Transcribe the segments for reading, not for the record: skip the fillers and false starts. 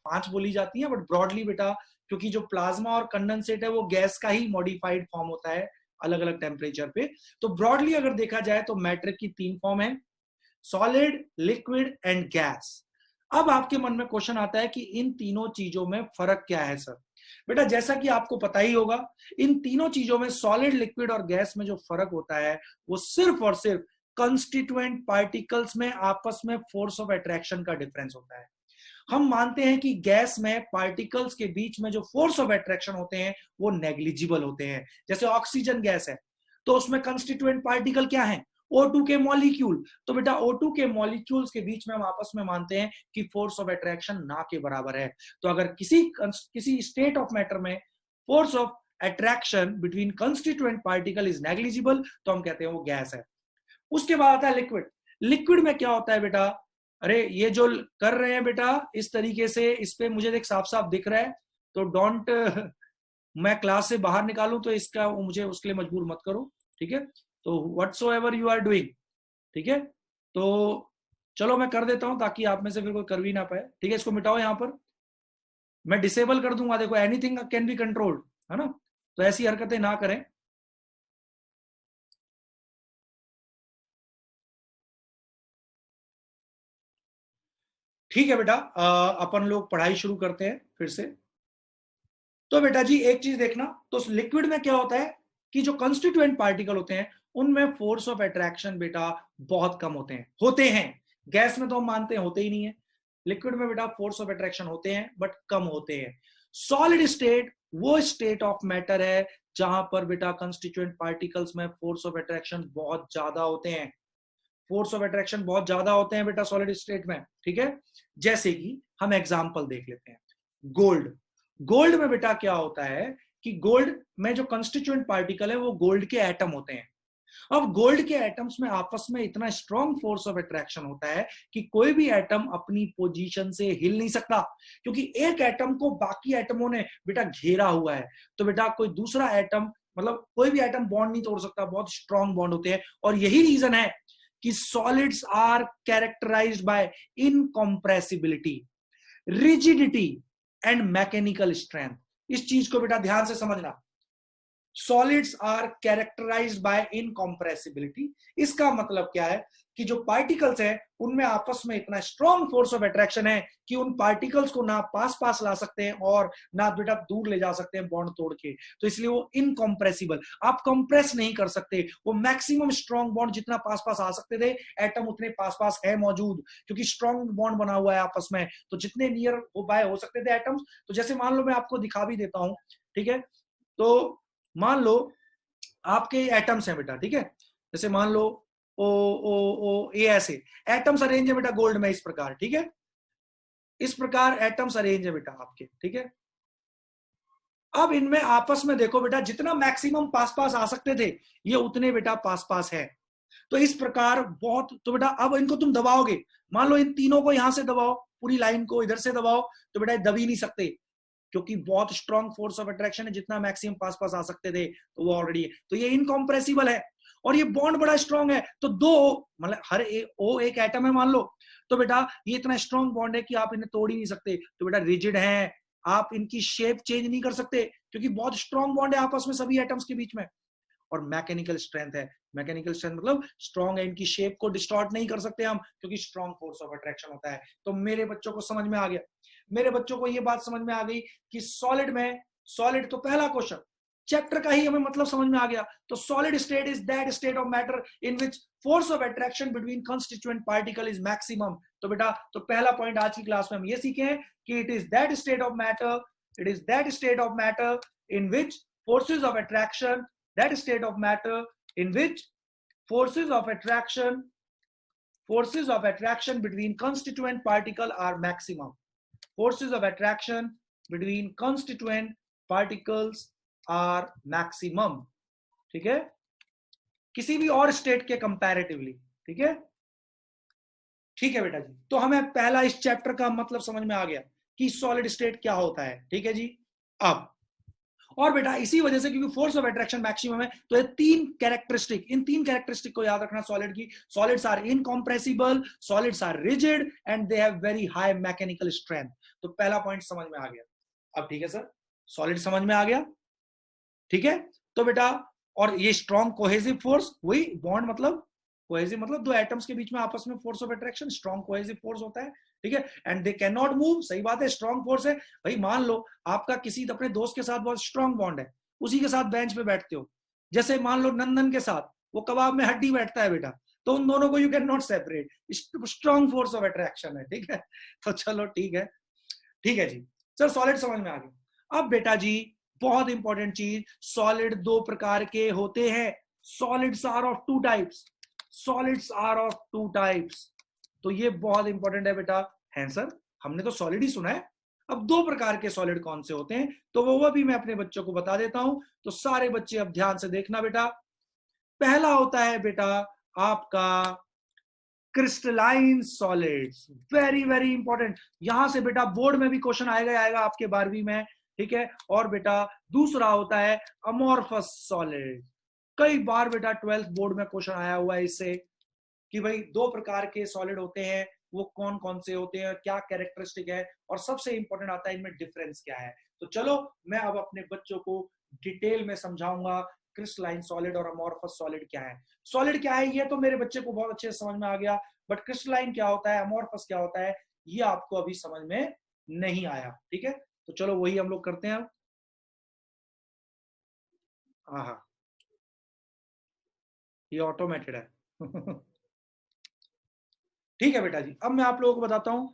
5 बोली जाती है, बट ब्रॉडली बेटा क्योंकि जो प्लाज्मा और कंडेंसेट है वो गैस का ही मॉडिफाइड फॉर्म होता है अलग अलग टेम्परेचर पे, तो ब्रॉडली अगर देखा जाए तो मैटर की 3 फॉर्म है, सॉलिड, लिक्विड एंड गैस। अब आपके मन में क्वेश्चन आता है कि इन तीनों चीजों में फर्क क्या है सर? बेटा जैसा कि आपको पता ही होगा, इन तीनों चीजों में सॉलिड, लिक्विड और गैस में जो फर्क होता है वो सिर्फ और सिर्फ कंस्टिट्यूएंट पार्टिकल्स में आपस में फोर्स ऑफ अट्रैक्शन का डिफरेंस होता है। हम मानते हैं कि गैस में पार्टिकल्स के बीच में जो फोर्स ऑफ अट्रैक्शन होते हैं वो नेग्लिजिबल होते हैं। जैसे ऑक्सीजन गैस है तो उसमें कंस्टिट्यूएंट पार्टिकल क्या है? O2 के मॉलिक्यूल। तो बेटा O2 के मॉलिक्यूल्स के बीच में हम आपस में मानते हैं कि फोर्स ऑफ अट्रैक्शन ना के बराबर है। तो अगर किसी स्टेट ऑफ मैटर में force of attraction between constituent particle is negligible तो हम कहते हैं वो गैस है। उसके बाद आता है लिक्विड। लिक्विड में क्या होता है बेटा? अरे ये जो कर रहे हैं बेटा इस तरीके से, इस पे मुझे देख साफ साफ दिख रहा है, तो डोंट मैं क्लास से बाहर निकालूं तो इसका मुझे उसके लिए मजबूर मत करो, ठीक है? तो व्हाटसोएवर यू आर डूइंग, ठीक है? तो चलो मैं कर देता हूं ताकि आप में से फिर कोई कर भी ना पाए, ठीक है? इसको मिटाओ, यहां पर मैं डिसेबल कर दूंगा, देखो एनीथिंग कैन बी कंट्रोल्ड, है ना? तो ऐसी हरकतें ना करें। ठीक है बेटा, अपन लोग पढ़ाई शुरू करते हैं फिर से। तो बेटा जी एक चीज देखना, तो लिक्विड में क्या होता है कि जो कंस्टिट्यूएंट पार्टिकल होते हैं उनमें फोर्स ऑफ अट्रैक्शन बेटा बहुत कम होते हैं। गैस में तो हम मानते हैं होते ही नहीं है। लिक्विड में बेटा फोर्स ऑफ अट्रैक्शन होते हैं बट कम होते हैं। सॉलिड स्टेट वो स्टेट ऑफ मैटर है जहां पर बेटा कंस्टिट्यूएंट पार्टिकल्स में फोर्स ऑफ अट्रैक्शन बहुत ज्यादा होते हैं। फोर्स ऑफ अट्रैक्शन बहुत ज्यादा होते हैं बेटा सॉलिड स्टेट में, ठीक है? जैसे कि हम एग्जांपल देख लेते हैं, गोल्ड। गोल्ड में बेटा क्या होता है कि गोल्ड में जो कंस्टिट्यूएंट पार्टिकल है वो गोल्ड के एटम होते हैं। अब गोल्ड के एटम्स में आपस में इतना स्ट्रॉन्ग फोर्स ऑफ अट्रैक्शन होता है कि कोई भी एटम अपनी पोजीशन से हिल नहीं सकता, क्योंकि एक एटम को बाकी एटमों ने बेटा घेरा हुआ है। तो बेटा कोई दूसरा एटम, मतलब कोई भी एटम बॉन्ड नहीं तोड़ सकता, बहुत स्ट्रॉन्ग बॉन्ड होते हैं। और यही रीजन है कि solids are characterized by incompressibility, rigidity and mechanical strength. इस चीज को बेटा ध्यान से समझना, solids are characterized by incompressibility. इसका मतलब क्या है कि जो पार्टिकल्स हैं उनमें आपस में इतना स्ट्रॉन्ग फोर्स ऑफ अट्रैक्शन है कि उन पार्टिकल्स को ना पास पास ला सकते हैं और ना बेटा दूर ले जा सकते हैं बॉन्ड तोड़ के। तो इसलिए वो इनकॉम्प्रेसिबल, आप कंप्रेस नहीं कर सकते। वो मैक्सिमम स्ट्रॉन्ग बॉन्ड जितना पास पास आ सकते थे, एटम उतने पास पास है मौजूद, क्योंकि स्ट्रॉन्ग बॉन्ड बना हुआ है आपस में। तो जितने नियर हो बाय हो सकते थे एटम्स, तो जैसे मान लो मैं आपको दिखा भी देता हूं, ठीक है? तो मान लो आपके एटम्स हैं बेटा, ठीक है? जैसे मान लो ओ ओ ओ ए, ऐसे एटम्स अरेंज है बेटा गोल्ड में इस प्रकार, ठीक है? इस प्रकार एटम्स अरेंज है बेटा आपके, ठीक है? अब इनमें आपस में देखो बेटा, जितना मैक्सिमम पास पास आ सकते थे ये उतने बेटा पास पास है। तो इस प्रकार बहुत, तो बेटा अब इनको तुम दबाओगे, मान लो इन तीनों को यहां से दबाओ, पूरी लाइन को इधर से दबाओ, तो बेटा दब ही नहीं सकते, क्योंकि बहुत स्ट्रॉन्ग फोर्स ऑफ अट्रैक्शन है, जितना मैक्सिमम पास पास आ सकते थे तो वो ऑलरेडी है। तो ये इनकॉम्प्रेसिबल है और ये बॉन्ड बड़ा स्ट्रॉन्ग है। तो दो, मतलब हर ओ एक एटम है मान लो, तो बेटा ये इतना स्ट्रॉन्ग बॉन्ड है कि आप इन्हें तोड़ ही नहीं सकते। तो बेटा रिजिड है, आप इनकी शेप चेंज नहीं कर सकते क्योंकि बहुत स्ट्रॉन्ग बॉन्ड है आपस में सभी एटम्स के बीच में। और मैकेनिकल स्ट्रेंथ है, मैकेनिकल स्ट्रेंथ मतलब स्ट्रॉन्ग है, इनकी शेप को डिस्टॉर्ट नहीं कर सकते हम क्योंकि स्ट्रॉन्ग फोर्स ऑफ अट्रैक्शन होता है। तो मेरे बच्चों को समझ में आ गया, मेरे बच्चों को ये बात समझ में आ गई कि सॉलिड में, सॉलिड तो पहला क्वेश्चन चैप्टर का ही हमें मतलब समझ में आ गया। तो solid state is that state of matter in which force of attraction between constituent particle is maximum. तो बेटा तो पहला पॉइंट आज की क्लास में हम ये सीखे हैं कि it is that state of matter, it is that state of matter in which forces of attraction, that state of matter in which forces of attraction between constituent particle are maximum. Forces of attraction between constituent particles are maximum, ठीक है? किसी भी और state के comparatively, ठीक है? ठीक है बेटा जी, तो हमें पहला इस चैप्टर का मतलब समझ में आ गया कि सॉलिड स्टेट क्या होता है, ठीक है जी? अब और बेटा इसी वजह से, क्योंकि फोर्स ऑफ अट्रैक्शन मैक्सिमम है, तो ये तीन कैरेक्टरिस्टिक, इन तीन कैरेक्टरिस्टिक को याद रखना सॉलिड की। Solids are incompressible, solids are rigid and they have very high mechanical strength. तो पहला पॉइंट समझ में आ गया। अब ठीक है सर, सॉलिड समझ में आ गया, ठीक है। तो बेटा, और ये स्ट्रॉन्ग कोहेसिव फोर्स, वही बॉन्ड मतलब कोहेसिव मतलब दो एटम्स के बीच में आपस में force of attraction, strong cohesive force होता है, ठीक है। And they can not move, सही बात है, स्ट्रॉन्ग फोर्स है भाई। मान लो आपका किसी अपने दोस्त के साथ बहुत स्ट्रॉन्ग बॉन्ड है, उसी के साथ बेंच पे बैठते हो, जैसे मान लो नंदन के साथ वो कबाब में हड्डी बैठता है बेटा, तो उन दोनों को you can not separate, strong force of attraction है, ठीक है। तो चलो ठीक है, ठीक है जी। सर सॉलिड समझ में आ गया। अब बेटा जी बहुत इंपॉर्टेंट चीज, सॉलिड दो प्रकार के होते हैं, solids are of two types, solids are of two types. तो ये बहुत इंपॉर्टेंट है बेटा। है सर, हमने तो सॉलिड ही सुना है, अब दो प्रकार के सॉलिड कौन से होते हैं, तो वो भी मैं अपने बच्चों को बता देता हूं। तो सारे बच्चे अब ध्यान से देखना बेटा। पहला होता है बेटा आपका crystalline solids, very very important, यहां से बेटा बोर्ड में भी क्वेश्चन आएगा आएगा आपके 12वीं में, ठीक है। और बेटा दूसरा होता है अमोर्फस सॉलिड, कई बार बेटा 12th बोर्ड में क्वेश्चन आया हुआ है इससे, कि भाई दो प्रकार के सॉलिड होते हैं, वो कौन कौन से होते हैं, क्या कैरेक्टरिस्टिक है, और सबसे इंपॉर्टेंट आता है इनमें डिफरेंस क्या है। तो चलो मैं अब अपने बच्चों को डिटेल में समझाऊंगा क्रिस्टलाइन सॉलिड और अमोर्फस सॉलिड क्या है। सॉलिड क्या है ये तो मेरे बच्चे को बहुत अच्छे से समझ में आ गया, बट क्रिस्टलाइन क्या होता है, अमोर्फस क्या होता है, ये आपको अभी समझ में नहीं आया, ठीक है। तो चलो वही हम लोग करते हैं। हाँ, ये ऑटोमेटेड है। ठीक है बेटा जी, अब मैं आप लोगों को बताता हूं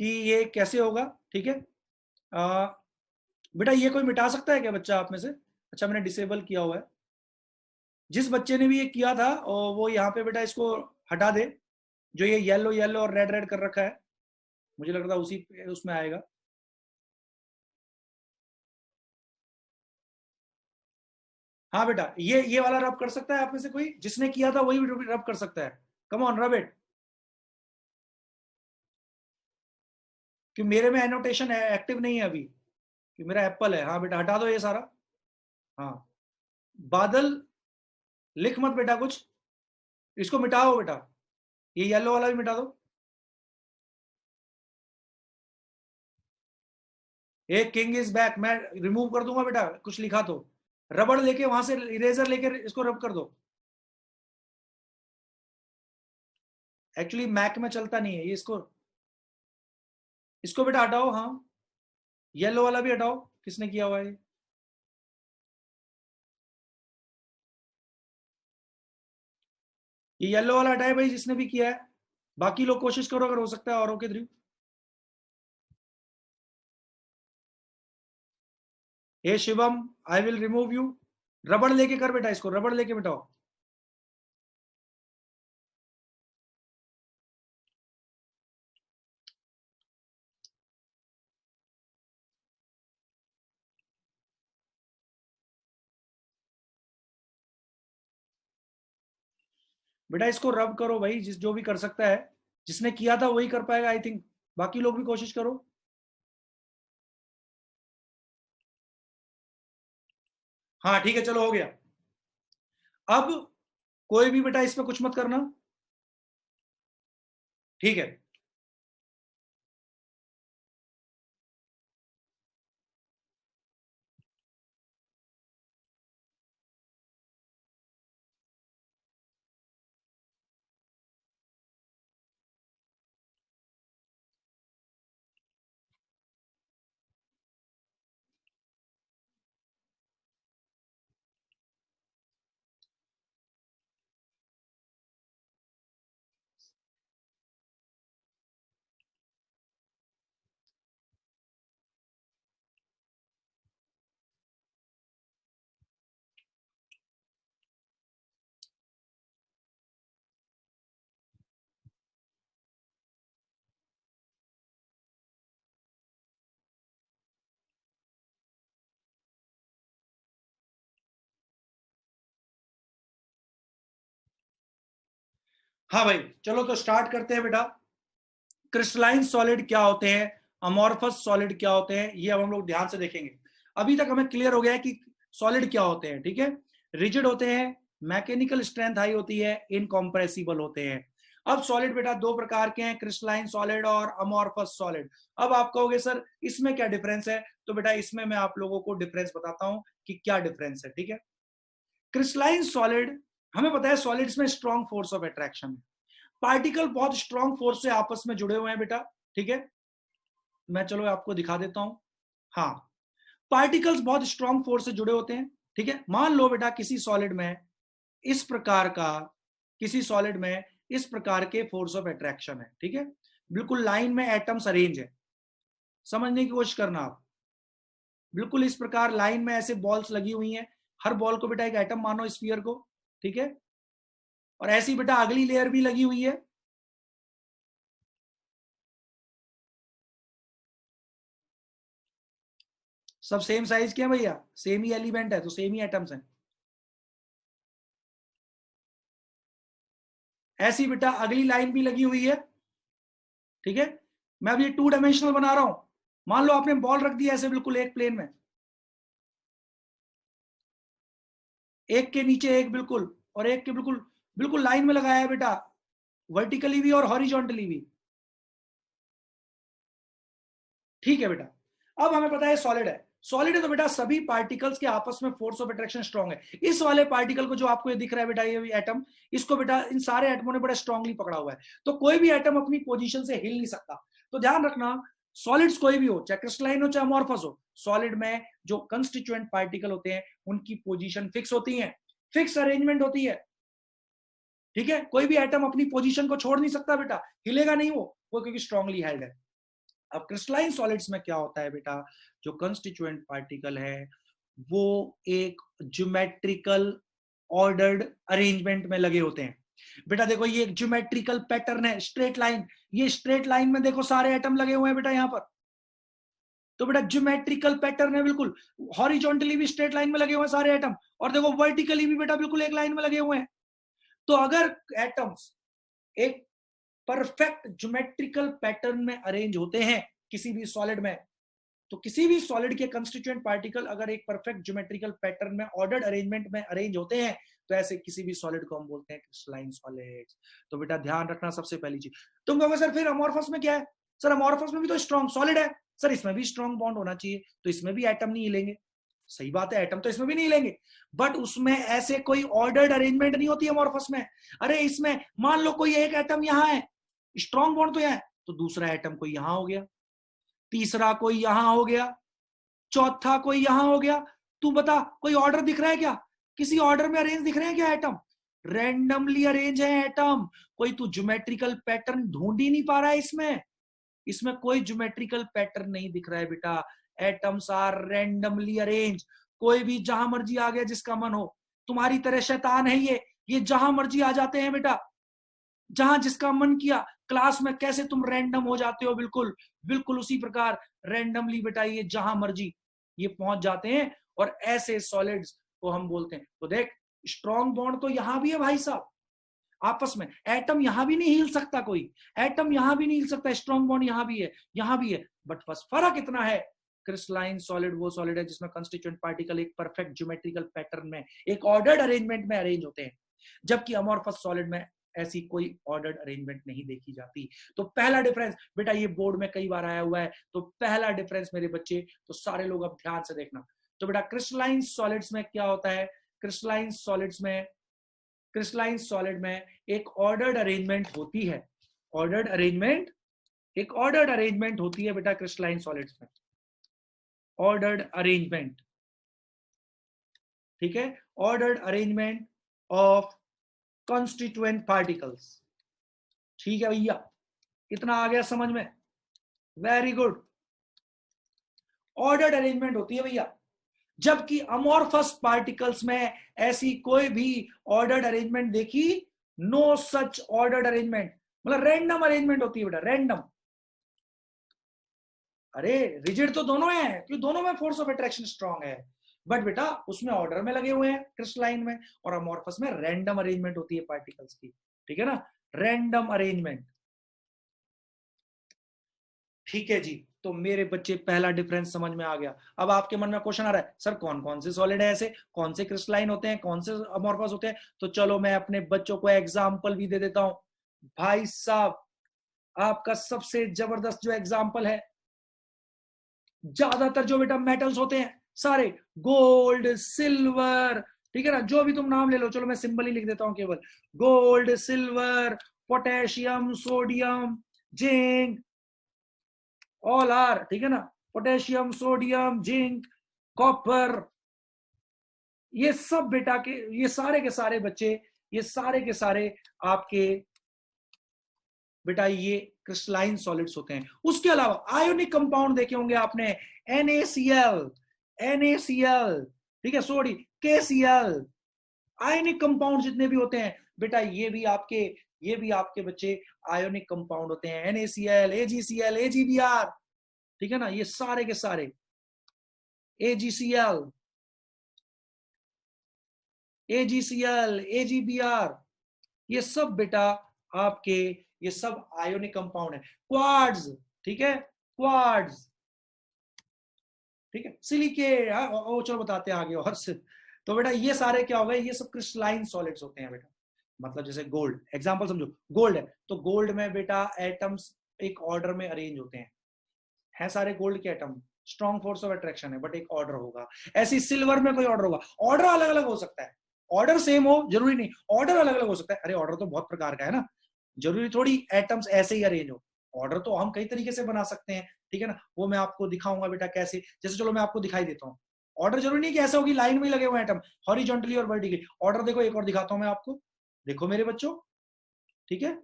कि ये कैसे होगा, ठीक है। बेटा ये कोई मिटा सकता है क्या बच्चा आप में से? अच्छा मैंने डिसेबल किया हुआ है, जिस बच्चे ने भी ये किया था और वो यहाँ पे बेटा इसको हटा दे, जो ये येलो येलो और रेड रेड कर रखा है, मुझे लग रहा है उसी उसमें आएगा। हाँ बेटा, ये वाला रब कर सकता है आप में से कोई, जिसने किया था वही रब कर सकता है, कम ऑन रब इट। कि मेरे में एनोटेशन एक्टिव नहीं है अभी, कि मेरा एप्पल है। हाँ बेटा हटा दो ये सारा। हाँ, बादल लिख मत बेटा कुछ, इसको मिटाओ बेटा, ये येलो वाला भी मिटा दो। एक किंग इज बैक मैं रिमूव कर दूंगा बेटा, कुछ लिखा तो रबड़ लेके वहां से इरेजर लेके इसको रब कर दो। एक्चुअली मैक में चलता नहीं है ये, इसको बेटा हटाओ। हाँ, येलो वाला भी हटाओ, किसने किया हुआ है ये येलो वाला हटाए भाई जिसने भी किया है। बाकी लोग कोशिश करो अगर हो सकता है औरों के through. Hey Shivam, I will remove you. रबड़ लेके कर बेटा, इसको रबड़ लेके मिटाओ। बेटा इसको रब करो भाई, जिस जो भी कर सकता है, जिसने किया था वही कर पाएगा आई थिंक, बाकी लोग भी कोशिश करो। हाँ ठीक है, चलो हो गया। अब कोई भी बेटा इस पे कुछ मत करना, ठीक है। हाँ भाई चलो तो स्टार्ट करते हैं बेटा। क्रिस्टलाइन सॉलिड क्या होते हैं, अमोर्फस सॉलिड क्या होते हैं, ये अब हम लोग ध्यान से देखेंगे। अभी तक हमें क्लियर हो गया है कि सॉलिड क्या होते हैं, ठीक है। रिजिड होते हैं, मैकेनिकल स्ट्रेंथ हाई होती है, इनकॉम्प्रेसिबल होते हैं। अब सॉलिड बेटा दो प्रकार के हैं, क्रिस्टलाइन सॉलिड और अमॉर्फस सॉलिड। अब आप कहोगे सर इसमें क्या डिफरेंस है, तो बेटा इसमें मैं आप लोगों को डिफरेंस बताता हूं कि क्या डिफरेंस है, ठीक है। क्रिस्टलाइन सॉलिड, हमें पता है सॉलिड्स में स्ट्रॉन्ग फोर्स ऑफ अट्रैक्शन है, पार्टिकल बहुत स्ट्रॉन्ग फोर्स से आपस में जुड़े हुए हैं बेटा, ठीक है। मैं चलो आपको दिखा देता हूं, हाँ, पार्टिकल्स बहुत स्ट्रॉन्ग फोर्स से जुड़े होते हैं, ठीक है। मान लो बेटा किसी सॉलिड में इस प्रकार का, किसी सॉलिड में इस प्रकार के फोर्स ऑफ अट्रैक्शन है, ठीक है, बिल्कुल लाइन में एटम्स अरेंज है, समझने की कोशिश करना आप, बिल्कुल इस प्रकार लाइन में ऐसे बॉल्स लगी हुई हैं, हर बॉल को बेटा एक एटम मानो, स्फीयर को, ठीक है, और ऐसी बेटा अगली लेयर भी लगी हुई है, सब सेम साइज के हैं भैया, सेम ही एलिमेंट है तो सेम ही एटम्स हैं। ऐसी बेटा अगली लाइन भी लगी हुई है, ठीक है। मैं अभी 2 डायमेंशनल बना रहा हूं, मान लो आपने बॉल रख दिया ऐसे बिल्कुल एक प्लेन में, एक के नीचे एक बिल्कुल, और एक के बिल्कुल बिल्कुल लाइन में लगाया है बेटा, वर्टिकली भी और हॉरिजॉन्टली भी, ठीक है बेटा। अब हमें पता है सॉलिड है, सॉलिड है तो बेटा सभी पार्टिकल्स के आपस में फोर्स ऑफ अट्रैक्शन स्ट्रॉन्ग है। इस वाले पार्टिकल को जो आपको ये दिख रहा है बेटा, ये एटम, इसको बेटा इन सारे एटमों ने बड़ा स्ट्रांगली पकड़ा हुआ है, तो कोई भी एटम अपनी पोजीशन से हिल नहीं सकता। तो ध्यान रखना, सॉलिड्स कोई भी हो, चाहे क्रिस्टलाइन हो चाहे अमॉर्फस हो, सॉलिड में जो कंस्टिट्यूएंट पार्टिकल होते हैं उनकी पोजीशन फिक्स होती है, फिक्स अरेंजमेंट होती है, ठीक है। कोई भी एटम अपनी पोजीशन को छोड़ नहीं सकता बेटा, हिलेगा नहीं वो क्योंकि स्ट्रांगली हेल्ड है। अब क्रिस्टलाइन सॉलिड्स में क्या होता है बेटा, जो कंस्टिट्यूएंट पार्टिकल है वो एक ज्योमेट्रिकल ऑर्डर्ड अरेंजमेंट में लगे होते हैं। बेटा देखो ये एक ज्योमेट्रिकल पैटर्न है, स्ट्रेट लाइन, ये स्ट्रेट लाइन में देखो सारे एटम लगे हुए हैं बेटा यहाँ पर, तो बेटा ज्योमेट्रिकल पैटर्न है, बिल्कुल हॉरिजॉन्टली भी स्ट्रेट लाइन में लगे हुए हैं सारे एटम, और देखो वर्टिकली भी बेटा बिल्कुल एक लाइन में लगे हुए हैं। तो अगर एटम्स एक परफेक्ट ज्योमेट्रिकल पैटर्न में अरेंज होते हैं किसी भी सॉलिड में, तो किसी भी सॉलिड के कंस्टिट्यूएंट पार्टिकल अगर एक परफेक्ट ज्योमेट्रिकल पैटर्न में ऑर्डर्ड अरेंजमेंट में अरेंज होते हैं, तो ऐसे किसी भी सॉलिड को हम बोलते हैं क्रिस्टलाइन सॉलिड्स। तो बेटा ध्यान रखना सबसे पहली चीज। तुम कहोगे सर फिर अमॉर्फस में क्या है, सर अमॉर्फस में भी तो स्ट्रॉन्ग सॉलिड है, सर इसमें भी स्ट्रॉन्ग बॉन्ड होना चाहिए, तो इसमें भी एटम नहीं हिलेंगे, सही बात है, एटम तो इसमें भी नहीं हिलेंगे, बट उसमें ऐसे कोई ऑर्डर्ड अरेंजमेंट नहीं होती अमॉर्फस में। अरे इसमें मान लो कोई एक एटम यहां है, स्ट्रॉन्ग बॉन्ड तो यहां है, तो दूसरा एटम कोई यहां हो गया, तीसरा कोई यहां हो गया, चौथा कोई यहां हो गया। तू बता कोई ऑर्डर दिख रहा है क्या, किसी ऑर्डर में अरेंज दिख रहे हैं क्या एटम, रैंडमली अरेंज है एटम, कोई तू ज्योमेट्रिकल पैटर्न ढूंढ ही नहीं पा रहा है इसमें, इसमें कोई ज्योमेट्रिकल पैटर्न नहीं दिख रहा है बेटा, एटम्स आर रैंडमली अरेंज, कोई भी जहां मर्जी आ गया जिसका मन हो, तुम्हारी तरह शैतान है ये जहां मर्जी आ जाते हैं बेटा, जहां जिसका मन किया, क्लास में कैसे तुम रैंडम हो जाते हो, बिल्कुल बिल्कुल उसी प्रकार रैंडमली बेटा ये जहां मर्जी ये पहुंच जाते हैं, और ऐसे सॉलिड्स को हम बोलते हैं। तो देख स्ट्रॉन्ग बॉन्ड तो यहां भी है भाई साहब आपस में, एटम यहां भी नहीं हिल सकता, कोई एटम यहां भी नहीं हिल सकता, स्ट्रॉन्ग बॉन्ड यहां भी है यहां भी है, बट बस फर्क इतना है, क्रिस्टलाइन सॉलिड वो सॉलिड है जिसमें कंस्टिट्यूएंट पार्टिकल एक परफेक्ट ज्योमेट्रिकल पैटर्न में एक ऑर्डर्ड अरेंजमेंट में अरेंज होते हैं, जबकि अमॉर्फस सॉलिड में ऐसी कोई ऑर्डर्ड अरेंजमेंट नहीं देखी जाती। तो पहला डिफरेंस बेटा, ये बोर्ड में कई बार आया हुआ है, तो पहला डिफरेंस मेरे बच्चे, तो सारे लोग अब ध्यान से देखना। तो बेटा क्रिस्टलाइन सॉलिड्स में क्या होता है, क्रिस्टलाइन सॉलिड में एक ऑर्डर्ड अरेंजमेंट होती है, ऑर्डर्ड अरेंजमेंट, एक ऑर्डर्ड अरेंजमेंट होती है बेटा क्रिस्टलाइन सॉलिड्स में, ऑर्डर्ड अरेंजमेंट, ठीक है, ordered arrangement of constituent particles, ठीक है भैया, इतना आ गया समझ में, वेरी गुड, ऑर्डर्ड अरेंजमेंट होती है भैया, जबकि अमॉर्फस पार्टिकल्स में ऐसी कोई भी ऑर्डर्ड अरेंजमेंट देखी, नो सच ऑर्डर्ड अरेंजमेंट, मतलब रैंडम अरेंजमेंट होती है बेटा, रैंडम। अरे रिजिड तो दोनों है क्योंकि दोनों में फोर्स ऑफ अट्रैक्शन स्ट्रांग है, बट बेटा उसमें ऑर्डर में लगे हुए हैं क्रिस्टलाइन में, और अमॉर्फस में रैंडम अरेंजमेंट होती है पार्टिकल्स की, ठीक है ना, रैंडम अरेंजमेंट, ठीक है जी। तो मेरे बच्चे पहला डिफरेंस समझ में आ गया। अब आपके मन में क्वेश्चन आ रहा है सर कौन कौन से सॉलिड है ऐसे, कौन से क्रिस्टलाइन होते हैं, कौन से अमॉर्फस होते हैं, तो चलो मैं अपने बच्चों को एग्जांपल भी दे देता हूं। भाई साहब आपका सबसे जबरदस्त जो एग्जाम्पल है, ज्यादातर जो बेटा मेटल्स होते हैं सारे, गोल्ड, सिल्वर, ठीक है ना, जो भी तुम नाम ले लो, चलो मैं सिंबल ही लिख देता हूं केवल, gold, silver, potassium, sodium, zinc, all are, ठीक है ना, पोटेशियम, सोडियम, जिंक, कॉपर, ये सब बेटा के, ये सारे के सारे बच्चे, ये सारे के सारे आपके बेटा ये क्रिस्टलाइन सॉलिड्स होते हैं। उसके अलावा आयोनिक कंपाउंड देखे होंगे आपने, NaCl, NaCl, ठीक है, सोडी, KCl, आयोनिक कंपाउंड जितने भी होते हैं बेटा ये भी आपके बच्चे आयोनिक कंपाउंड होते हैं, NaCl, AgCl, AgBr, ठीक है ना, ये सारे के सारे, AgCl, AgCl, AgBr, ये सब बेटा आपके, ये सब आयोनिक कंपाउंड है। क्वार्ट्ज, ठीक है, क्वार्ट्ज, ठीक है, सिलिकेट, चलो बताते हैं आगे और से। तो बेटा ये सारे क्या हो गए, ये सब क्रिस्टलाइन सॉलिड्स होते हैं बेटा। मतलब जैसे गोल्ड, एग्जांपल समझो, गोल्ड है तो गोल्ड में बेटा एटम्स एक ऑर्डर में अरेंज होते हैं सारे गोल्ड के atom, strong force of attraction है बट एक ऑर्डर होगा। ऐसी सिल्वर में कोई ऑर्डर होगा, ऑर्डर अलग अलग हो सकता है, ऑर्डर सेम हो जरूरी नहीं, ऑर्डर अलग अलग हो सकता है। अरे ऑर्डर तो बहुत प्रकार का है ना, जरूरी थोड़ी एटम्स ऐसे ही अरेंज हो, ऑर्डर तो हम कई तरीके से बना सकते हैं, ठीक है ना, वो मैं आपको दिखाऊंगा बेटा कैसे। जैसे चलो मैं आपको दिखाई देता हूँ, ऑर्डर जरूरी नहीं कि ऐसा होगी लाइन में लगे हुए एटम, हॉरिजॉन्टली और वर्टिकली। ऑर्डर देखो, एक और दिखाता हूं मैं आपको, देखो मेरे बच्चों, ठीक है,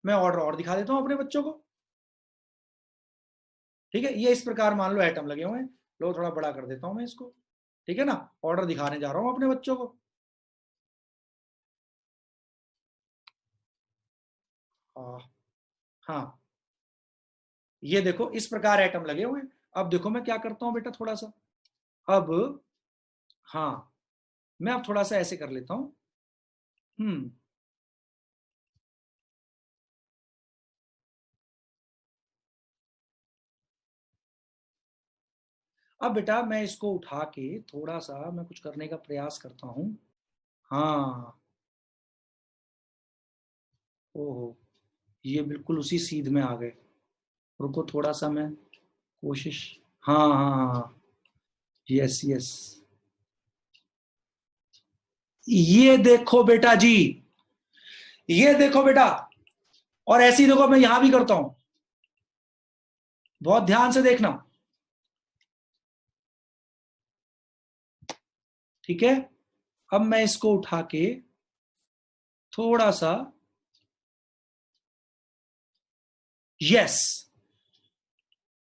मैं ऑर्डर और दिखा देता हूं अपने बच्चों को, ठीक है, ये इस प्रकार मान लो एटम लगे हुए हैं, लो थोड़ा बड़ा कर देता हूं मैं इसको, ठीक है ना, ऑर्डर दिखाने जा रहा हूं अपने बच्चों को। हाँ, ये देखो इस प्रकार एटम लगे हुए हैं। अब देखो मैं क्या करता हूं बेटा, थोड़ा सा, अब, हाँ, मैं अब थोड़ा सा ऐसे कर लेता हूं, हम्म, अब बेटा मैं इसको उठा के थोड़ा सा मैं कुछ करने का प्रयास करता हूं। हाँ, ओहो, ये बिल्कुल उसी सीध में आ गए, रुको थोड़ा सा मैं कोशिश, हाँ हाँ हाँ, यस यस, ये देखो बेटा जी, ये देखो बेटा, और ऐसे ही देखो मैं यहां भी करता हूं, बहुत ध्यान से देखना, ठीक है। अब मैं इसको उठा के थोड़ा सा, यस,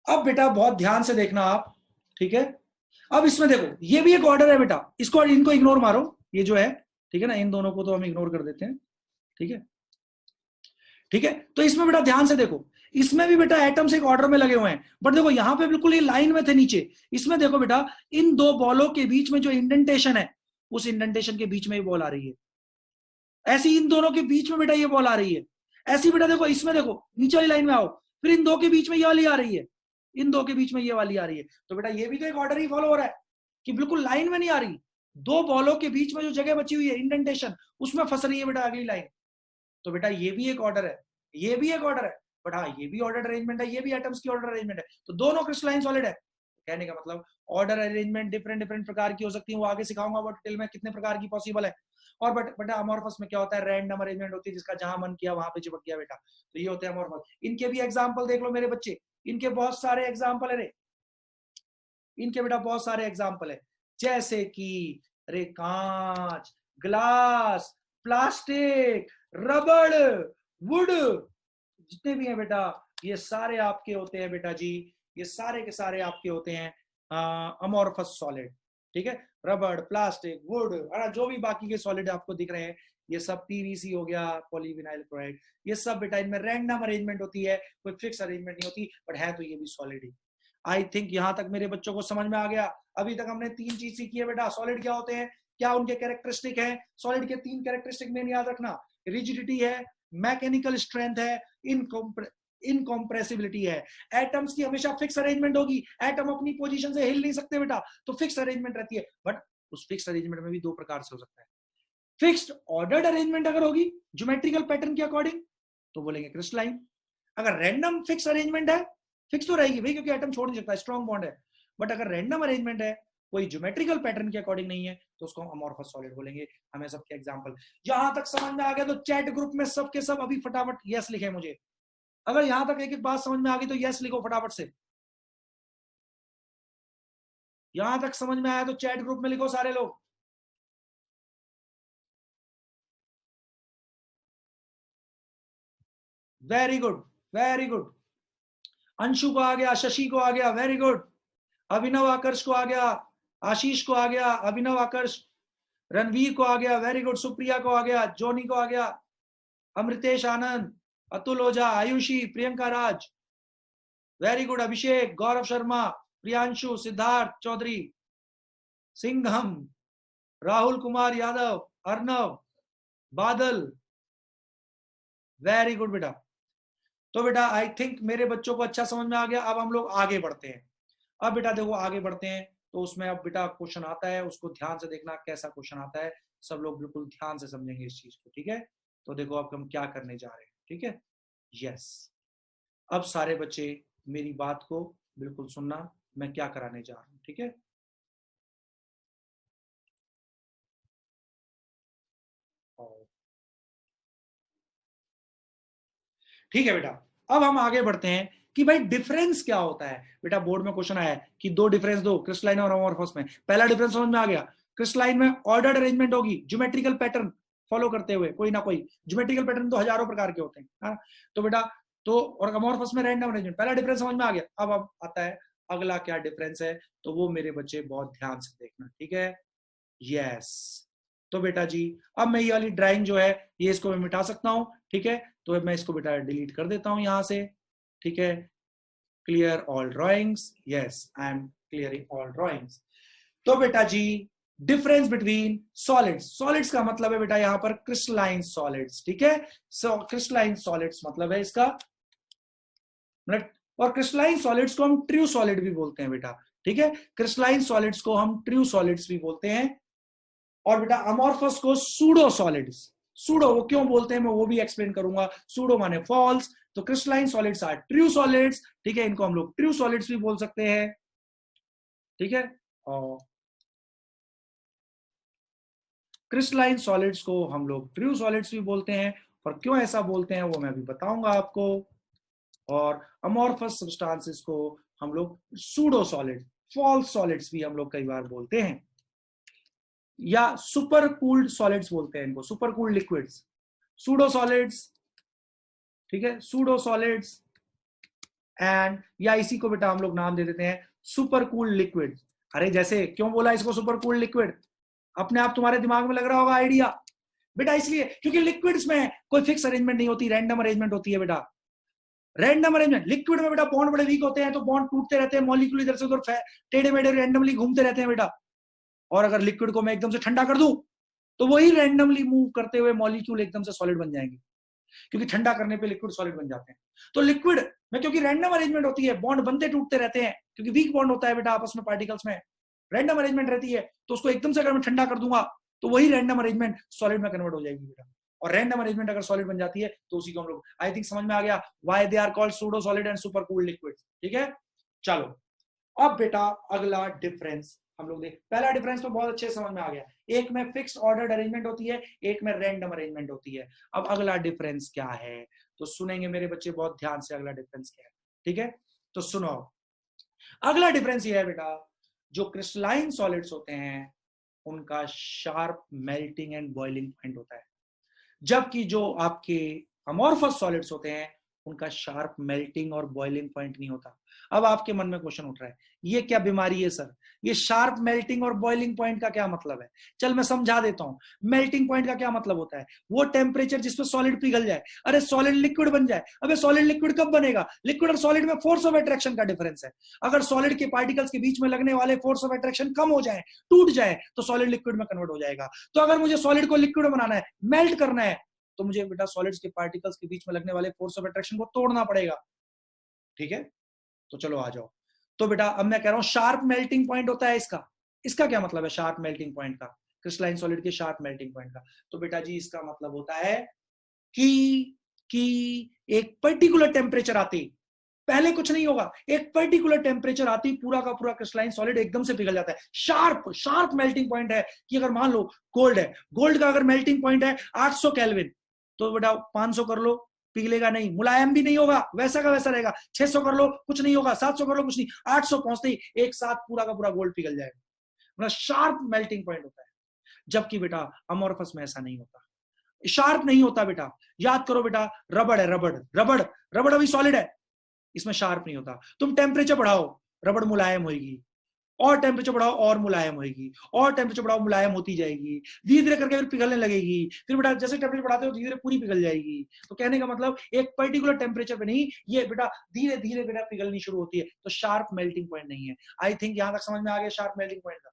अब बेटा बहुत ध्यान से देखना आप, ठीक है। अब इसमें देखो ये भी एक ऑर्डर है बेटा, इसको इनको इग्नोर मारो, ये जो है, ठीक है ना, इन दोनों को तो हम इग्नोर कर देते हैं, ठीक है, ठीक है। तो इसमें बेटा ध्यान से देखो, इसमें भी बेटा एटम्स एक ऑर्डर में लगे हुए हैं, बट देखो यहां पे बिल्कुल ये लाइन में थे नीचे, इसमें देखो बेटा इन दो बॉलों के बीच में जो इंडेंटेशन है, उस इंडेंटेशन के बीच में ये बॉल आ रही है, ऐसी इन दोनों के बीच में बेटा ये बॉल आ रही है, ऐसी बेटा देखो इसमें देखो नीचे वाली लाइन में आओ, फिर इन दो के बीच में ये वाली आ रही है, इन दो के बीच में ये वाली आ रही है, तो बेटा ये भी तो एक ऑर्डर ही फॉलो हो रहा है कि बिल्कुल लाइन में नहीं आ रही, दो बॉलों के बीच में जो जगह बची हुई है इंडेंटेशन, उसमें फंस रही है बेटा अगली लाइन, तो बेटा ये भी एक ऑर्डर है, ये भी एक ऑर्डर है, बट हाँ ये भी ऑर्डर अरेंजमेंट है, ये भी एटम्स की ऑर्डर अरेंजमेंट है, तो दोनों क्रिस्टलाइन सॉलिड है। कहने का मतलब ऑर्डर अरेंजमेंट डिफरेंट डिफरेंट प्रकार की हो सकती है, वो आगे सिखाऊंगा वो डिटेल में कितने प्रकार की पॉसिबल है। और बट अमोर्फस में क्या होता है, रैंडम अरेंजमेंट होती है, जिसका जहां मन किया वहां पे चिपक गया बेटा, तो ये होते हैं अमोर्फस। इनके भी एग्जाम्पल देख लो मेरे बच्चे, इनके बहुत सारे एग्जाम्पल है रे, इनके बेटा बहुत सारे एग्जाम्पल है, जैसे कि अरे कांच, ग्लास, प्लास्टिक, रबड़, वुड, जितने भी हैं बेटा ये सारे आपके होते हैं बेटा जी, ये सारे के सारे आपके होते हैं अमोर्फस सॉलिड, ठीक है, रबड़, प्लास्टिक, वुड, जो भी बाकी के सॉलिड आपको दिख रहे हैं, ये सब पीवीसी हो गया, पॉलीविनाइल क्लोराइड, ये सब बेटा इनमें रैंडम अरेंजमेंट होती है, कोई फिक्स अरेंजमेंट नहीं होती, बट है तो ये भी सॉलिड ही। आई थिंक यहां तक मेरे बच्चों को समझ में आ गया। अभी तक हमने तीन चीज सीखी है बेटा, सॉलिड क्या होते हैं, क्या उनके कैरेक्टरिस्टिक है, सॉलिड के तीन कैरेक्टरिस्टिक मेन याद रखना, रिजिडिटी है, मैकेनिकल स्ट्रेंथ है, इनकॉम्प्रेसिबिलिटी है। एटम्स की हमेशा फिक्स अरेंजमेंट होगी, एटम अपनी पोजीशन से हिल नहीं सकते बेटा, तो फिक्स अरेंजमेंट रहती है, बट उस फिक्स अरेंजमेंट में भी दो प्रकार से हो सकता है, फिक्स्ड ऑर्डर्ड अरेंजमेंट अगर होगी ज्योमेट्रिकल पैटर्न के अकॉर्डिंग तो बोलेंगे क्रिस्टलाइन। अगर रैंडम फिक्स अरेंजमेंट है, फिक्स तो रहेगी भाई क्योंकि एटम छोड़ नहीं सकता, स्ट्रॉन्ग बॉन्ड है, बट अगर रैंडम अरेंजमेंट है, कोई ज्योमेट्रिकल पैटर्न के अकॉर्डिंग नहीं है, तो उसको हम अमॉर्फस सॉलिड बोलेंगे। हमें सबके एग्जांपल यहां तक समझ में आ गया तो चैट ग्रुप में सबके सब अभी फटाफट यस लिखे मुझे। अगर यहां तक एक एक बात समझ में आ गई तो यस लिखो फटाफट से। यहां तक समझ में आया तो चैट ग्रुप में लिखो सारे लोग। Very good, very good. Anshu को आ गया, शशि को आ गया, वेरी गुड। अभिनव आकर्ष को आ गया, आशीष को आ गया, अभिनव आकर्ष, रणवीर को आ गया, वेरी गुड। सुप्रिया को आ गया, जोनी को आ गया, अमृतेश आनंद, अतुल ओझा, आयुषी, प्रियंका राज, वेरी गुड। अभिषेक, गौरव शर्मा, प्रियांशु, सिद्धार्थ चौधरी, सिंघम, राहुल कुमार यादव, अर्नव, बादल, वेरी गुड बेटा। तो बेटा आई थिंक मेरे बच्चों को अच्छा समझ में आ गया। अब हम लोग आगे बढ़ते हैं। अब बेटा देखो आगे बढ़ते हैं तो उसमें अब बेटा क्वेश्चन आता है, उसको ध्यान से देखना कैसा क्वेश्चन आता है। सब लोग बिल्कुल ध्यान से समझेंगे इस चीज को, ठीक है। तो देखो अब हम क्या करने जा रहे हैं, ठीक है। यस, अब सारे बच्चे मेरी बात को बिल्कुल सुनना, मैं क्या कराने जा रहा हूं, ठीक है। ठीक है बेटा, अब हम आगे बढ़ते हैं कि भाई डिफरेंस क्या होता है। बेटा बोर्ड में क्वेश्चन आया है कि दो डिफरेंस दो क्रिस्टलाइन और अमॉर्फस में। पहला डिफरेंस समझ में आ गया, क्रिस्टलाइन में ऑर्डर्ड अरेंजमेंट होगी ज्योमेट्रिकल पैटर्न फॉलो करते हुए, कोई ना कोई ज्योमेट्रिकल पैटर्न तो हजारों प्रकार के होते हैं, हाँ? तो बेटा तो और अमॉर्फस में रैंडम अरेंजमेंट, पहला डिफरेंस समझ में आ गया। अब आता है अगला क्या डिफरेंस है, तो वो मेरे बच्चे बहुत ध्यान से देखना, ठीक है। यस, तो बेटा जी अब मैं ये वाली ड्राइंग जो है ये इसको मैं मिटा सकता हूं, ठीक है। तो मैं इसको बेटा डिलीट कर देता हूं यहां से, ठीक है। Clear all drawings, yes I am clearing all drawings. तो बेटा जी डिफरेंस बिटवीन सॉलिड्स, सॉलिड्स का मतलब है बेटा यहां पर क्रिस्टलाइन सॉलिड्स, ठीक है। सो क्रिस्टलाइन सॉलिड्स मतलब है इसका, और क्रिस्टलाइन सॉलिड्स को हम ट्रू सॉलिड भी बोलते हैं बेटा, ठीक है। क्रिस्टलाइन सॉलिड्स को हम ट्रू सॉलिड्स भी बोलते हैं। और बेटा अमॉर्फस को सूडो सॉलिड्स, सूडो वो क्यों बोलते हैं मैं वो भी एक्सप्लेन करूंगा। सूडो माने फॉल्स, तो crystalline solids are true solids, ठीक है। इनको हम लोग ट्रू सॉलिड्स भी बोल सकते हैं, ठीक है। और क्रिस्टलाइन सॉलिड्स को हम लोग ट्रू सॉलिड्स भी बोलते हैं, और क्यों ऐसा बोलते हैं वो मैं अभी बताऊंगा आपको। और अमॉर्फस सब्सटेंसेस को हम लोग सूडो सॉलिड, फॉल्स सॉलिड्स भी हम लोग कई बार बोलते हैं, या सुपर कूल्ड सॉलिड्स बोलते हैं इनको, super cooled liquids, pseudo solids, ठीक है। सूडो सॉलिड्स एंड या इसी को बेटा हम लोग नाम दे देते हैं सुपर कूल्ड लिक्विड। अरे जैसे क्यों बोला इसको सुपर कूल्ड लिक्विड, अपने आप तुम्हारे दिमाग में लग रहा होगा आइडिया बेटा, इसलिए क्योंकि लिक्विड्स में कोई फिक्स अरेंजमेंट नहीं होती, रैंडम अरेंजमेंट होती है बेटा। रैंडम अरेंजमेंट लिक्विड में बेटा बॉन्ड बड़े वीक होते हैं तो बॉन्ड टूटते रहते हैं, मॉलिक्यूल इधर से उधर टेढ़े मेढ़े रैंडमली घूमते रहते हैं बेटा। और अगर लिक्विड को मैं एकदम से ठंडा कर दूं तो वही रैंडमली मूव करते हुए मॉलिक्यूल एकदम से सॉलिड बन जाएंगे, क्योंकि ठंडा करने पे लिक्विड सॉलिड बन जाते हैं। तो लिक्विड में क्योंकि रैंडम अरेंजमेंट होती है, बॉन्ड बनते टूटते रहते हैं, क्योंकि वीक बॉन्ड होता है बेटा आपस में पार्टिकल्स में, रैंडम अरेंजमेंट रहती है, तो उसको एकदम से अगर मैं ठंडा कर दूंगा तो वही रैंडम अरेंजमेंट सॉलिड में कन्वर्ट हो जाएगी बेटा। और रैंडम अरेंजमेंट अगर सॉलिड बन जाती है तो उसी को हम लोग, आई थिंक समझ में आ गया why they are called pseudo solid and supercooled liquid, ठीक है। चलो अब बेटा अगला डिफरेंस हम लोग देख, पहला डिफरेंस तो बहुत अच्छे समझ में आ गया, एक में फिक्स्ड ऑर्डर्ड अरेंजमेंट होती है, एक में रैंडम अरेंजमेंट होती है। अब अगला डिफरेंस क्या है, तो सुनेंगे मेरे बच्चे बहुत ध्यान से अगला डिफरेंस क्या है, ठीक है। तो सुनो अगला डिफरेंस ये है बेटा, जो क्रिस्टलाइन सॉलिड्स होते हैं उनका sharp melting and boiling point होता है, जबकि जो आपके अमॉर्फस सॉलिड्स होते हैं उनका शार्प मेल्टिंग और बॉइलिंग पॉइंट नहीं होता। अब आपके मन में क्वेश्चन उठ रहा है ये क्या बीमारी है सर, ये शार्प मेल्टिंग और बॉइलिंग पॉइंट का क्या मतलब है। चल मैं समझा देता हूं, मेल्टिंग पॉइंट का क्या मतलब होता है, वो टेम्परेचर जिसमें सॉलिड पिघल जाए, अरे सॉलिड लिक्विड बन जाए। अबे सॉलिड लिक्विड कब बनेगा, लिक्विड और सॉलिड में फोर्स ऑफ अट्रैक्शन का डिफरेंस है। अगर सॉलिड के पार्टिकल्स के बीच में लगने वाले फोर्स ऑफ अट्रैक्शन कम हो जाए, टूट जाए, तो सॉलिड लिक्विड में कन्वर्ट हो जाएगा। तो अगर मुझे सॉलिड को लिक्विड बनाना है, मेल्ट करना है, तो मुझे बेटा सॉलिड्स के पार्टिकल्स के बीच में लगने वाले फोर्स ऑफ अट्रैक्शन को तोड़ना पड़ेगा, ठीक है। तो चलो आ जाओ। तो बेटा अब मैं कह रहा हूं शार्प मेल्टिंग पॉइंट होता है इसका, इसका क्या मतलब है शार्प मेल्टिंग पॉइंट का, क्रिस्टलाइन सॉलिड के शार्प मेल्टिंग पॉइंट का। तो बेटा जी इसका मतलब होता है कि एक पर्टिकुलर टेम्परेचर आते ही, पहले कुछ नहीं होगा, एक पर्टिकुलर टेम्परेचर आती पूरा का पूरा क्रिस्टलाइन सॉलिड एकदम से पिघल जाता है। शार्प शार्प मेल्टिंग पॉइंट है कि अगर मान लो गोल्ड है, गोल्ड का अगर मेल्टिंग पॉइंट है 800 केल्विन, तो बेटा 500 कर लो, पिघलेगा नहीं, मुलायम भी नहीं होगा, वैसा का वैसा रहेगा। 600 कर लो, कुछ नहीं होगा। 700 कर लो, कुछ नहीं। 800 पहुंचते ही एक साथ पूरा का पूरा गोल्ड पिघल जाएगा। मतलब शार्प मेल्टिंग पॉइंट होता है। जबकि बेटा अमोर्फस में ऐसा नहीं होता, शार्प नहीं होता बेटा। याद करो बेटा, रबड़ है, रबड़ रबड़ रबड़ अभी सॉलिड है, इसमें शार्प नहीं होता। तुम टेम्परेचर बढ़ाओ, रबड़ मुलायम होगी, और टेम्परेचर बढ़ाओ और मुलायम होगी, और टेम्परेचर बढ़ाओ मुलायम होती जाएगी, धीरे धीरे करके फिर पिघलने लगेगी। फिर बेटा जैसे टेम्परेचर बढ़ाते हो धीरे धीरे पूरी पिघल जाएगी। तो कहने का मतलब एक पर्टिकुलर टेम्परेचर पे नहीं, ये बेटा धीरे धीरे बेटा पिघलनी शुरू होती है। तो शार्प मेल्टिंग पॉइंट नहीं है। आई थिंक यहां तक समझ में आ गया शार्प मेल्टिंग पॉइंट का।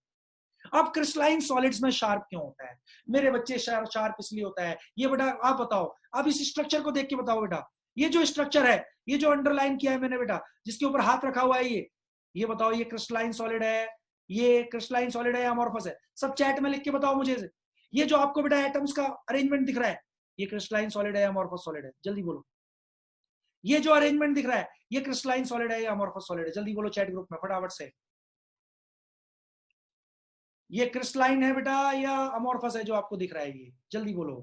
अब क्रिस्टलाइन सॉलिड्स में शार्प क्यों होता है मेरे बच्चे? शार्प इसलिए होता है, ये बेटा आप बताओ। अब इस स्ट्रक्चर को देख के बताओ बेटा, ये जो स्ट्रक्चर है, ये जो अंडरलाइन किया है मैंने बेटा, जिसके ऊपर हाथ रखा हुआ है, ये बताओ ये क्रिस्टलाइन सॉलिड है, ये क्रिस्टलाइन सॉलिड है या अमोर्फस है? सब चैट में लिख के बताओ मुझे। ये जो आपको बेटा एटम्स का अरेंजमेंट दिख रहा है, ये क्रिस्टलाइन सॉलिड है या अमोर्फस सॉलिड है? जल्दी बोलो। ये जो अरेंजमेंट दिख रहा है, ये क्रिस्टलाइन सॉलिड है या अमोर्फस सॉलिड है? जल्दी बोलो चैट ग्रुप में फटाफट से। ये क्रिस्टलाइन है बेटा या अमोर्फस है जो आपको दिख रहा है? ये जल्दी बोलो।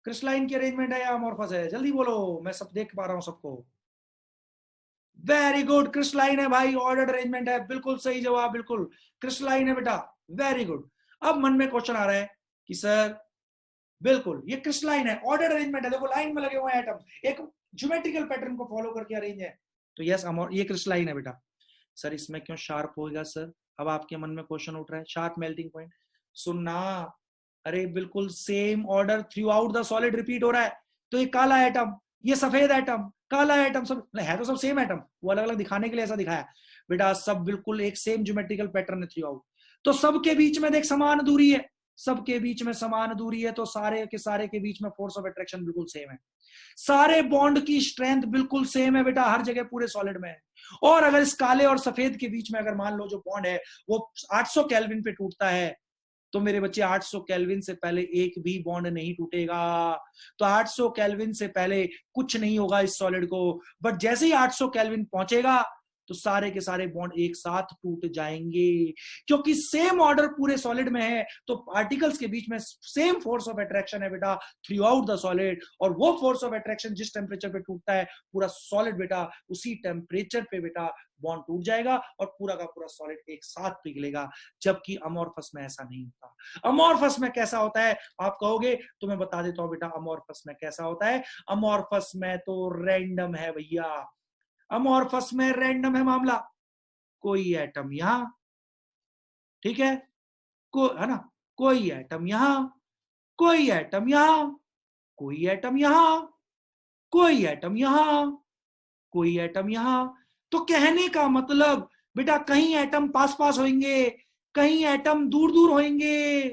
क्रिस्टलाइन की अरेंजमेंट है या अमोर्फस है? जल्दी बोलो, मैं सब देख पा रहा हूं सबको। वेरी गुड, क्रिस्टलाइन है भाई, ऑर्डर्ड अरेंजमेंट है, बिल्कुल सही जवाब, बिल्कुल क्रिस्टलाइन है बेटा, वेरी गुड। अब मन में क्वेश्चन आ रहा है कि सर बिल्कुल ये क्रिस्टलाइन है, ऑर्डर्ड अरेंजमेंट है, देखो लाइन में लगे हुए हैं एटम, एक ज्योमेट्रिकल पैटर्न को फॉलो करके अरेंज है, तो यस ये क्रिस्टलाइन है बेटा। सर इसमें क्यों शार्प होगा सर? अब आपके मन में क्वेश्चन उठ रहा है, शार्प मेल्टिंग पॉइंट सुनना। अरे बिल्कुल same order through out the solid repeat हो रहा है। तो ये काला एटम, ये सफेद एटम, काला एटम, सब है तो सब सेम एटम, वो अलग अलग दिखाने के लिए ऐसा दिखाया बेटा। सब बिल्कुल एक सेम ज्योमेट्रिकल पैटर्न है थ्रू आउट। तो सबके बीच में देख समान दूरी है, सबके बीच में समान दूरी है, तो सारे के बीच में फोर्स ऑफ अट्रैक्शन बिल्कुल सेम है। सारे बॉन्ड की स्ट्रेंथ बिल्कुल सेम है बेटा, हर जगह पूरे सॉलिड में है। और अगर इस काले और सफेद के बीच में अगर मान लो जो बॉन्ड है वो 800 केल्विन पे टूटता है, तो मेरे बच्चे 800 केल्विन से पहले एक भी बॉन्ड नहीं टूटेगा। तो 800 केल्विन से पहले कुछ नहीं होगा इस सॉलिड को, बट जैसे ही 800 केल्विन पहुंचेगा तो सारे के सारे बॉन्ड एक साथ टूट जाएंगे, क्योंकि सेम ऑर्डर पूरे सॉलिड में है। तो पार्टिकल्स के बीच में सेम फोर्स ऑफ अट्रैक्शन है बेटा थ्रू आउट द सॉलिड, और वो फोर्स ऑफ अट्रैक्शन जिस टेम्परेचर पे टूटता है पूरा सॉलिड बेटा, उसी टेम्परेचर पे बेटा बॉन्ड टूट जाएगा और पूरा का पूरा सॉलिड एक साथ पिघलेगा। जबकि अमोर्फस में ऐसा नहीं होता। अमोर्फस में कैसा होता है आप कहोगे, तो मैं बता देता हूं बेटा अमोर्फस में कैसा होता है। अमोर्फस में तो रैंडम है भैया, अमोर्फस में रैंडम है मामला। कोई एटम यहां, ठीक है, है ना, कोई एटम यहां, कोई एटम यहां, कोई एटम यहां, कोई एटम यहां, कोई एटम यहां। तो कहने का मतलब बेटा कहीं एटम पास पास होंगे, कहीं एटम दूर दूर होंगे,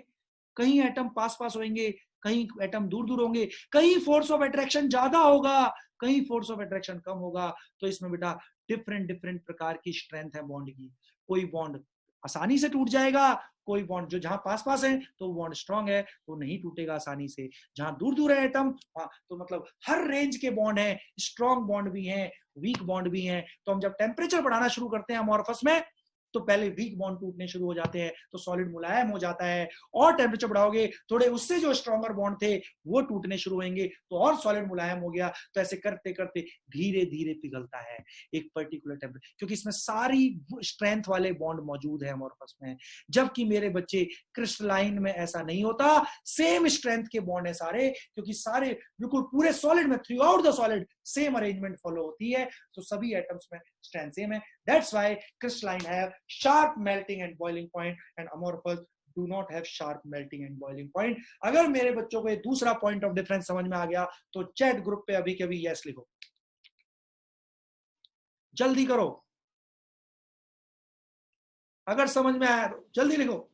कहीं एटम पास पास होंगे, कहीं एटम दूर दूर होंगे, कहीं फोर्स ऑफ अट्रैक्शन ज्यादा होगा, कहीं फोर्स ऑफ अट्रैक्शन कम होगा। तो इसमें बेटा डिफरेंट डिफरेंट प्रकार की स्ट्रेंथ है बॉन्ड की। कोई बॉन्ड आसानी से टूट जाएगा, कोई बॉन्ड जो जहां पास पास है तो बॉन्ड स्ट्रांग है तो नहीं टूटेगा आसानी से, जहां दूर दूर है एटम तो मतलब हर रेंज के बॉन्ड है, स्ट्रांग बॉन्ड भी है, वीक बॉन्ड भी है। तो हम जब टेम्परेचर बढ़ाना शुरू करते हैं अमोर्फस में, तो पहले वीक बॉन्ड टूटने शुरू हो जाते हैं, तो सॉलिड मुलायम हो जाता है। और टेम्परेचर बढ़ाओगे थोड़े, उससे जो स्ट्रॉन्गर बॉन्ड थे वो टूटने शुरू होंगे, तो और सॉलिड मुलायम हो गया। तो ऐसे करते करते धीरे धीरे पिघलता है एक पर्टिकुलर टेम्परेचर, क्योंकि इसमें सारी स्ट्रेंथ वाले बॉन्ड मौजूद है अमोर्फस में। जबकि मेरे बच्चे क्रिस्टलाइन में ऐसा नहीं होता, सेम स्ट्रेंथ के बॉन्ड है सारे, क्योंकि सारे बिल्कुल पूरे सॉलिड में through out the solid same arrangement follow होती है, तो सभी एटम्स में स्ट्रेंथ सेम है। That's why crystalline have sharp melting and boiling point and amorphous do not have sharp melting and boiling point। अगर मेरे बच्चों को ये दूसरा पॉइंट ऑफ डिफरेंस समझ में आ गया तो चैट ग्रुप पे अभी के अभी यस लिखो, जल्दी करो। अगर समझ में आया तो जल्दी लिखो।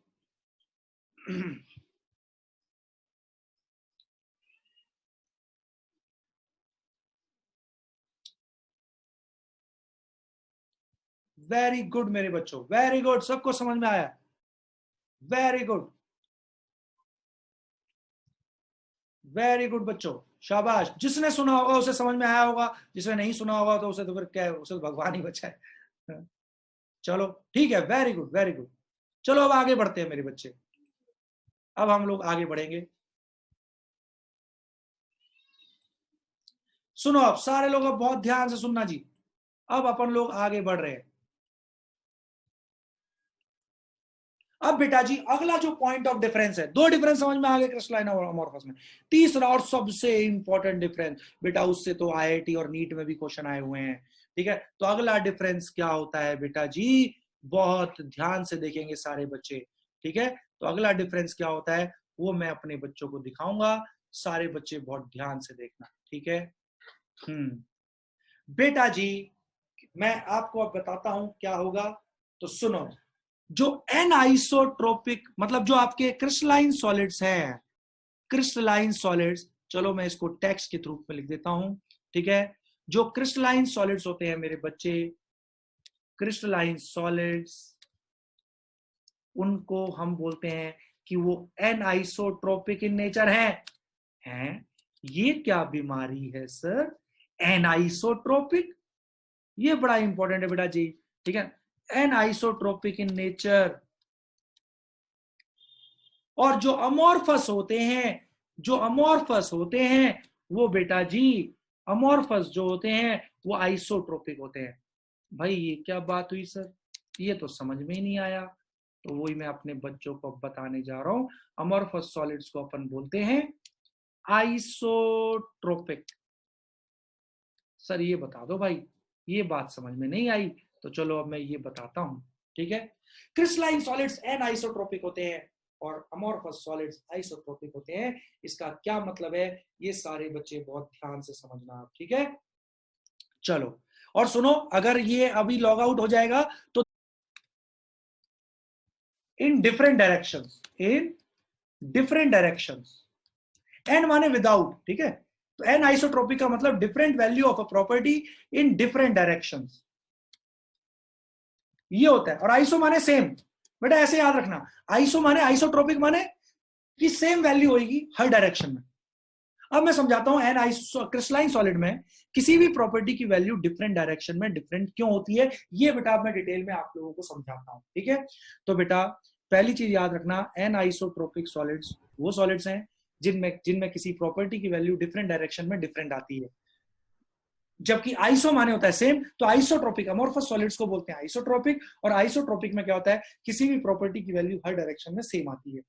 वेरी गुड मेरे बच्चों, वेरी गुड, सबको समझ में आया। वेरी गुड, वेरी गुड बच्चों, शाबाश। जिसने सुना होगा उसे समझ में आया होगा, जिसने नहीं सुना होगा तो उसे तो फिर क्या है, उसे तो भगवान ही बचा है। चलो ठीक है, वेरी गुड वेरी गुड। चलो अब आगे बढ़ते हैं मेरे बच्चे, अब हम लोग आगे बढ़ेंगे। सुनो अब सारे लोग, अब बहुत ध्यान से सुनना जी। अब अपन लोग आगे बढ़ रहे हैं। अब बेटा जी अगला जो पॉइंट ऑफ डिफरेंस है, दो डिफरेंस समझ में आ गए क्रिस्टलाइन और अमोर्फस में। तीसरा और सबसे इंपॉर्टेंट डिफरेंस बेटा, उससे तो आईआईटी और नीट में भी क्वेश्चन आए हुए हैं, ठीक है। तो अगला डिफरेंस क्या होता है बेटा जी, बहुत ध्यान से देखेंगे सारे बच्चे, ठीक है। तो अगला डिफरेंस क्या होता है वो मैं अपने बच्चों को दिखाऊंगा, सारे बच्चे बहुत ध्यान से देखना, ठीक है। बेटा जी मैं आपको अब बताता हूं क्या होगा, तो सुनो। जो एनआइसोट्रोपिक मतलब जो आपके क्रिस्टलाइन सॉलिड्स हैं, क्रिस्टलाइन सॉलिड्स, चलो मैं इसको टेक्स्ट के थ्रू में लिख देता हूं, ठीक है। जो क्रिस्टलाइन सॉलिड्स होते हैं मेरे बच्चे, क्रिस्टलाइन सॉलिड्स, उनको हम बोलते हैं कि वो एनआइसोट्रोपिक इन नेचर हैं। ये क्या बीमारी है सर, एनआइसोट्रोपिक? ये बड़ा इंपॉर्टेंट है बेटा जी, ठीक है। एनआइसोट्रोपिक इन नेचर। और जो अमोर्फस होते हैं, जो अमोर्फस होते हैं वो बेटा जी, अमोर्फस जो होते हैं वो आइसोट्रोपिक होते हैं। भाई ये क्या बात हुई सर, ये तो समझ में ही नहीं आया। तो वही मैं अपने बच्चों को बताने जा रहा हूं। अमोर्फस सॉलिड्स को अपन बोलते हैं आइसोट्रोपिक। सर ये बता दो भाई, ये बात समझ में नहीं आई, तो चलो अब मैं ये बताता हूं, ठीक है। क्रिस्टलाइन सॉलिड्स एन आइसोट्रोपिक होते हैं और अमोर्फस सॉलिड्स आइसोट्रोपिक होते हैं। इसका क्या मतलब है ये सारे बच्चे बहुत ध्यान से समझना, ठीक है। चलो और सुनो, अगर ये अभी लॉग आउट हो जाएगा तो in different directions, in different directions, an माने विदाउट, ठीक है। तो एन आइसोट्रोपिक का मतलब different value of a property in different directions, ये होता है। और आइसो माने सेम, बेटा ऐसे याद रखना, आइसो माने आइसोट्रोपिक माने कि सेम वैल्यू होगी हर डायरेक्शन में। अब मैं समझाता हूं एन आइसो क्रिस्टलाइन सॉलिड में किसी भी प्रॉपर्टी की वैल्यू डिफरेंट डायरेक्शन में डिफरेंट क्यों होती है, ये बेटा अब मैं डिटेल में आप लोगों को समझाता हूं, ठीक है। तो बेटा पहली चीज याद रखना, एन आइसोट्रोपिक सॉलिड्स वो सॉलिड्स हैं जिनमें जिनमें किसी प्रॉपर्टी की वैल्यू डिफरेंट डायरेक्शन में डिफरेंट आती है। जबकि आइसो माने होता है सेम, तो आइसोट्रोपिक अमोर्फस सॉलिड्स को बोलते हैं आइसोट्रोपिक। और आइसोट्रोपिक में क्या होता है, किसी भी प्रॉपर्टी की वैल्यू हर डायरेक्शन में सेम आती है।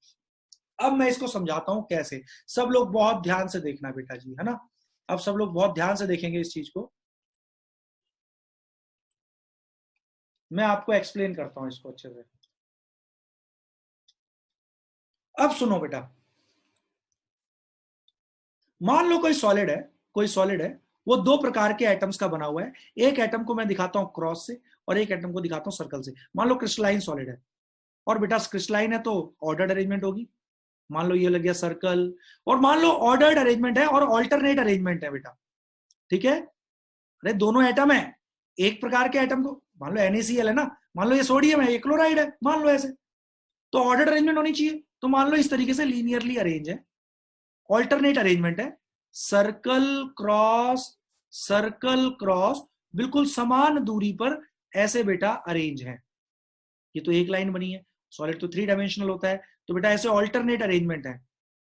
अब मैं इसको समझाता हूं कैसे, सब लोग बहुत ध्यान से देखना बेटा जी, है ना। अब सब लोग बहुत ध्यान से देखेंगे इस चीज को, मैं आपको एक्सप्लेन करता हूं इसको अच्छे से। अब सुनो बेटा, मान लो कोई सॉलिड है, कोई सॉलिड है, वो दो प्रकार के एटम्स का बना हुआ है। एक एटम को मैं दिखाता हूं क्रॉस से और एक एटम को दिखाता हूं सर्कल से। मान लो क्रिस्टलाइन सॉलिड है, और बेटा क्रिस्टलाइन है तो ऑर्डर्ड अरेंजमेंट होगी। मान लो ये लग गया सर्कल, और मान लो ऑर्डर्ड अरेंजमेंट है और ऑल्टरनेट अरेंजमेंट है बेटा, ठीक है। अरे दोनों एटम है, एक प्रकार के एटम को, मान लो NaCl है ना, मान लो ये सोडियम है, ये क्लोराइड है, मान लो ऐसे, तो ऑर्डर्ड अरेंजमेंट होनी चाहिए। तो मान लो इस तरीके से लीनियरली अरेंज है, ऑल्टरनेट अरेंजमेंट है, सर्कल क्रॉस, सर्कल क्रॉस, बिल्कुल समान दूरी पर ऐसे बेटा अरेंज है। ये तो एक लाइन बनी है, सॉलिड तो 3 डायमेंशनल होता है, तो बेटा ऐसे ऑल्टरनेट अरेंजमेंट है,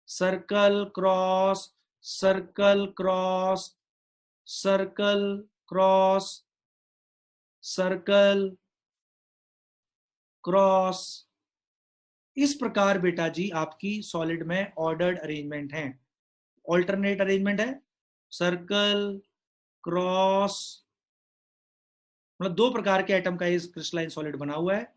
circle cross, circle cross, circle cross, circle cross. इस प्रकार बेटा जी आपकी सॉलिड में ऑर्डर्ड अरेंजमेंट है। ऑल्टरनेट अरेंजमेंट है, सर्कल क्रॉस, मतलब दो प्रकार के एटम का इस क्रिस्टलाइन सॉलिड बना हुआ है।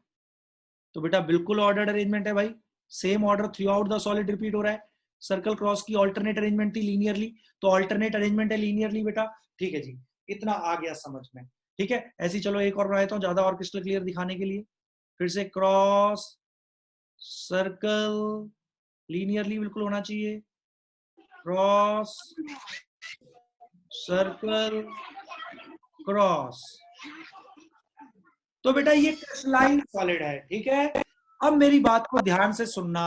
तो बेटा बिल्कुल ऑर्डर्ड अरेंजमेंट है भाई, same order through out the solid repeat हो रहा है। सर्कल क्रॉस की ऑल्टरनेट अरेंजमेंट थी लीनियरली, तो ऑल्टरनेट अरेंजमेंट है लीनियरली बेटा, ठीक है जी। इतना आ गया समझ में, ठीक है। ऐसी चलो एक और बनाता हूं ज्यादा और क्रिस्टल क्लियर दिखाने के लिए। फिर से क्रॉस, सर्कल, लीनियरली बिल्कुल होना चाहिए, क्रॉस, सर्कल, क्रॉस। तो बेटा ये क्रिस्टलाइन सॉलिड है, ठीक है। अब मेरी बात को ध्यान से सुनना।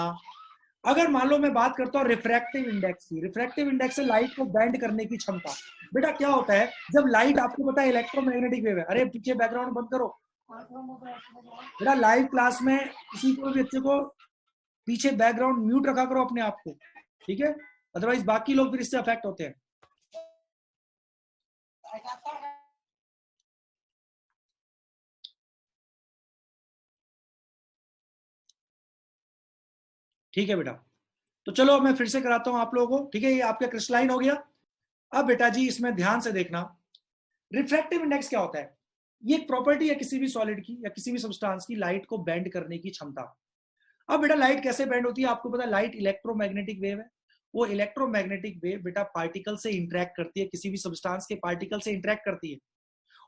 अगर मान लो मैं बात करता हूँ रिफ्रैक्टिव इंडेक्स की, रिफ्रैक्टिव इंडेक्स है लाइट को बेंड करने की क्षमता। बेटा क्या होता है जब लाइट, आपको पता है इलेक्ट्रोमैग्नेटिक वेव है। अरे पीछे बैकग्राउंड बंद करो बेटा, लाइव क्लास में किसी को भी बच्चे को पीछे बैकग्राउंड म्यूट रखा करो अपने आप को, ठीक है, अदरवाइज बाकी लोग फिर इससे अफेक्ट होते हैं। ठीक है बेटा, तो चलो मैं फिर से कराता हूं आप लोगों को, ठीक है, ये आपका क्रिस्टलाइन हो गया। अब बेटा जी इसमें ध्यान से देखना, रिफ्रैक्टिव इंडेक्स क्या होता है? ये एक प्रॉपर्टी है किसी भी सॉलिड की या किसी भी सब्सटेंस की, लाइट को बेंड करने की क्षमता। अब बेटा लाइट कैसे बेंड होती है? आपको पता है लाइट इलेक्ट्रोमैग्नेटिक वेव है। वो इलेक्ट्रोमैग्नेटिक वेव बेटा पार्टिकल से इंटरेक्ट करती है, किसी भी सब्सटेंस के पार्टिकल से इंटरेक्ट करती है,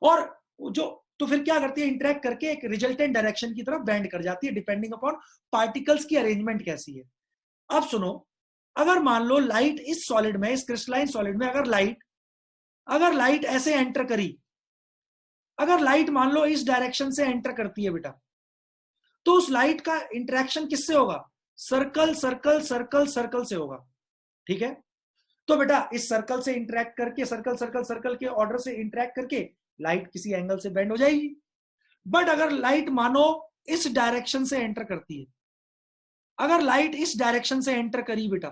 और जो तो फिर क्या करती है, इंटरेक्ट करके एक रिजल्टेंट डायरेक्शन की तरफ बेंड कर जाती है, डिपेंडिंग अपॉन पार्टिकल्स की अरेंजमेंट कैसी है। अब सुनो, अगर मान लो लाइट इस सॉलिड में, इस क्रिस्टलाइन सॉलिड में अगर लाइट ऐसे एंटर करी, अगर लाइट मान लो इस डायरेक्शन से एंटर करती है बेटा, तो उस लाइट का इंटरेक्शन किससे होगा? सर्कल सर्कल सर्कल सर्कल से होगा, ठीक है। तो बेटा इस सर्कल से इंटरेक्ट करके, सर्कल सर्कल सर्कल के ऑर्डर से इंटरेक्ट करके लाइट किसी एंगल से बेंड हो जाएगी। बट अगर लाइट मानो इस डायरेक्शन से एंटर करती है, अगर लाइट इस डायरेक्शन से एंटर करी बेटा,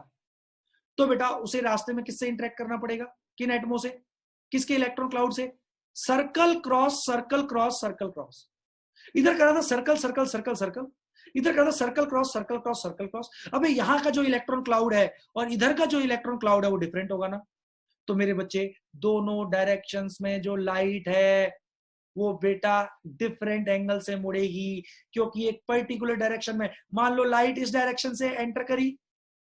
तो बेटा उसे रास्ते में किससे इंटरेक्ट करना पड़ेगा? किन एटमो से? किसके इलेक्ट्रॉन क्लाउड से? Circle cross circle cross circle cross. इधर करा था सर्कल सर्कल सर्कल सर्कल, इधर करा था circle cross circle cross circle cross. अबे यहां का जो इलेक्ट्रॉन क्लाउड है और इधर का जो इलेक्ट्रॉन क्लाउड है वो डिफरेंट होगा ना। तो मेरे बच्चे दोनों डायरेक्शंस में जो लाइट है वो बेटा डिफरेंट एंगल से मुड़ेगी, क्योंकि एक पर्टिकुलर डायरेक्शन में, मान लो लाइट इस डायरेक्शन से एंटर करी,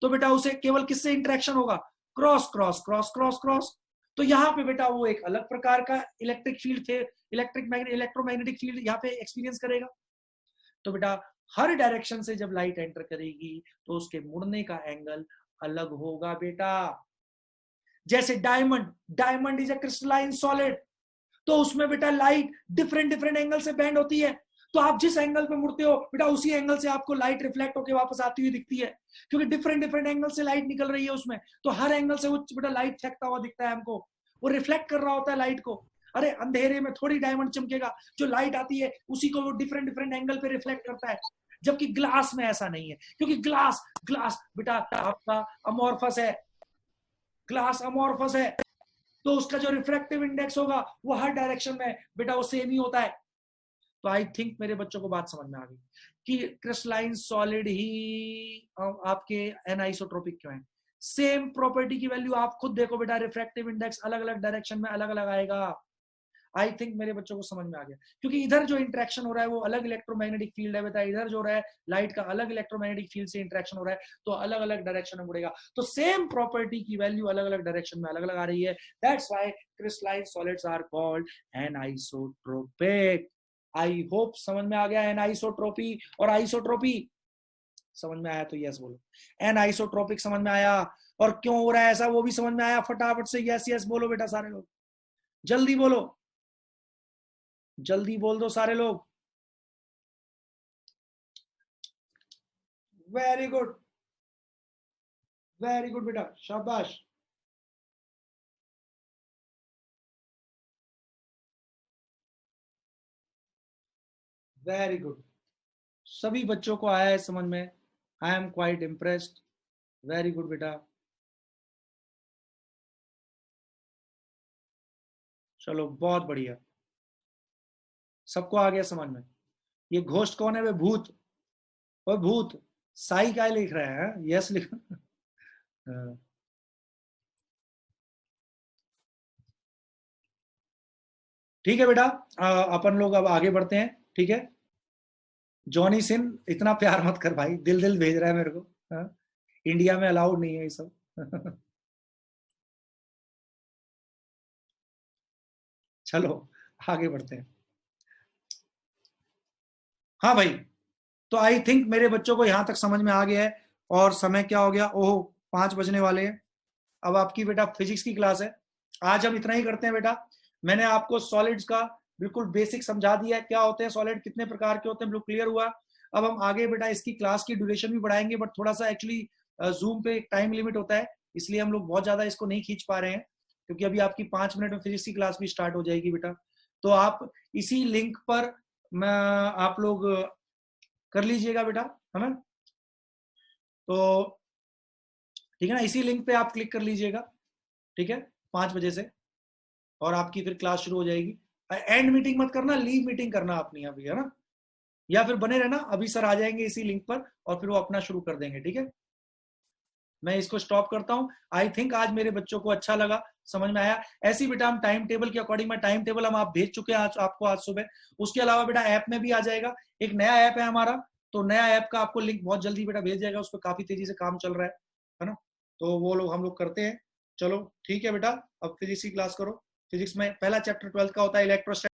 तो बेटा उसे केवल किससे इंटरेक्शन होगा? Cross cross cross cross cross. तो यहाँ पे बेटा वो एक अलग प्रकार का इलेक्ट्रिक फील्ड थे, इलेक्ट्रोमैग्नेटिक फील्ड यहाँ पे एक्सपीरियंस करेगा। तो बेटा हर डायरेक्शन से जब लाइट एंटर करेगी तो उसके मुड़ने का एंगल अलग होगा बेटा। जैसे diamond is a crystalline solid, तो उसमें बेटा लाइट डिफरेंट डिफरेंट एंगल से बेंड होती है। तो आप जिस एंगल पे मुड़ते हो बेटा उसी एंगल से आपको लाइट रिफ्लेक्ट होकर वापस आती हुई दिखती है, क्योंकि डिफरेंट डिफरेंट एंगल से लाइट निकल रही है उसमें। तो हर एंगल से वो बेटा लाइट फेंकता हुआ दिखता है हमको, वो रिफ्लेक्ट कर रहा होता है लाइट को। अरे अंधेरे में थोड़ी डायमंड चमकेगा, जो लाइट आती है उसी को वो डिफरेंट डिफरेंट एंगल पे रिफ्लेक्ट करता है। जबकि ग्लास में ऐसा नहीं है, क्योंकि ग्लास ग्लास बेटा आपका अमोर्फस है, ग्लास अमोर्फस है, तो उसका जो रिफ्रैक्टिव इंडेक्स होगा वो हर डायरेक्शन में बेटा वो सेम ही होता है। तो आई थिंक मेरे बच्चों को बात समझ में आ गई कि क्रिस्टलाइन सॉलिड ही आपके एनआइसोट्रोपिक क्यों है। सेम प्रॉपर्टी की वैल्यू आप खुद देखो बेटा, रिफ्रैक्टिव इंडेक्स अलग अलग डायरेक्शन में अलग अलग आएगा। आई थिंक मेरे बच्चों को समझ में आ गया, क्योंकि इधर जो इंटरेक्शन हो रहा है वो अलग इलेक्ट्रोमैग्नेटिक फील्ड है बेटा, इधर जो रहा है लाइट का अलग इलेक्ट्रोमैग्नेटिक फील्ड से इंटरेक्शन हो रहा है, तो अलग अलग डायरेक्शन में मुड़ेगा। तो सेम प्रॉपर्टी की वैल्यू अलग अलग डायरेक्शन में अलग अलग आ रही है। That's why crystalline solids are called anisotropic. I hope समझ में आ गया एनाइसोट्रोपी और आइसोट्रोपी। समझ में आया तो यस बोलो। एनाइसोट्रोपिक समझ में आया, और क्यों हो रहा है ऐसा वो भी समझ में आया। फटाफट से यस यस बोलो बेटा सारे लोग, जल्दी बोलो, जल्दी बोल दो सारे लोग। वेरी गुड, वेरी गुड बेटा, शाबाश। वेरी गुड, सभी बच्चों को आया है समझ में। I am quite impressed. Very good बेटा, चलो बहुत बढ़िया, सबको आ गया समझ में। ये घोस्ट कौन है? वे भूत, वो भूत साई क्या लिख रहे हैं? यस लिख ठीक है बेटा, अपन लोग अब आगे बढ़ते हैं, ठीक है। जॉनी सिन इतना प्यार मत कर भाई, दिल दिल भेज रहा है मेरे को। इंडिया में अलाउड नहीं है ये सब। चलो आगे बढ़ते हैं। हाँ भाई, तो आई थिंक मेरे बच्चों को यहां तक समझ में आ गया है। और समय क्या हो गया? ओह 5 बजने वाले हैं। अब आपकी बेटा फिजिक्स की क्लास है। आज हम इतना ही करते हैं बेटा। मैंने आपको सॉलिड्स का बिल्कुल बेसिक समझा दिया है, क्या होते हैं सॉलिड, कितने प्रकार के होते हैं, बिल्कुल क्लियर हुआ। अब हम आगे बेटा इसकी क्लास की ड्यूरेशन भी बढ़ाएंगे, बट थोड़ा सा एक्चुअली जूम पे टाइम लिमिट होता है, इसलिए हम लोग बहुत ज्यादा इसको नहीं खींच पा रहे हैं, क्योंकि अभी आपकी 5 मिनट में फिजिक्स की क्लास भी स्टार्ट हो जाएगी बेटा। तो आप इसी लिंक पर आप लोग कर लीजिएगा बेटा, है ना। तो ठीक है ना, इसी लिंक पे आप क्लिक कर लीजिएगा, ठीक है, 5 बजे से, और आपकी फिर क्लास शुरू हो जाएगी। एंड मीटिंग मत करना, लीव मीटिंग करना अपनी अभी, है ना, या फिर बने रहना, अभी सर आ जाएंगे इसी लिंक पर और फिर वो अपना शुरू कर देंगे, ठीक है। मैं इसको स्टॉप करता हूं। आई थिंक आज मेरे बच्चों को अच्छा लगा, समझ में आया। ऐसे ही बेटा हम टाइम टेबल के अकॉर्डिंग, मैं टाइम टेबल हम आप भेज चुके हैं आज आपको, आज सुबह। उसके अलावा बेटा ऐप में भी आ जाएगा, एक नया ऐप है हमारा, तो नया ऐप का आपको लिंक बहुत जल्दी बेटा भेज जाएगा, उस पर काफी तेजी से काम चल रहा है ना। तो वो लोग हम लोग करते हैं। चलो ठीक है बेटा, अब फिजिक्स की क्लास करो। फिजिक्स में पहला चैप्टर 12th का होता है इलेक्ट्रोस्टैटिक्स।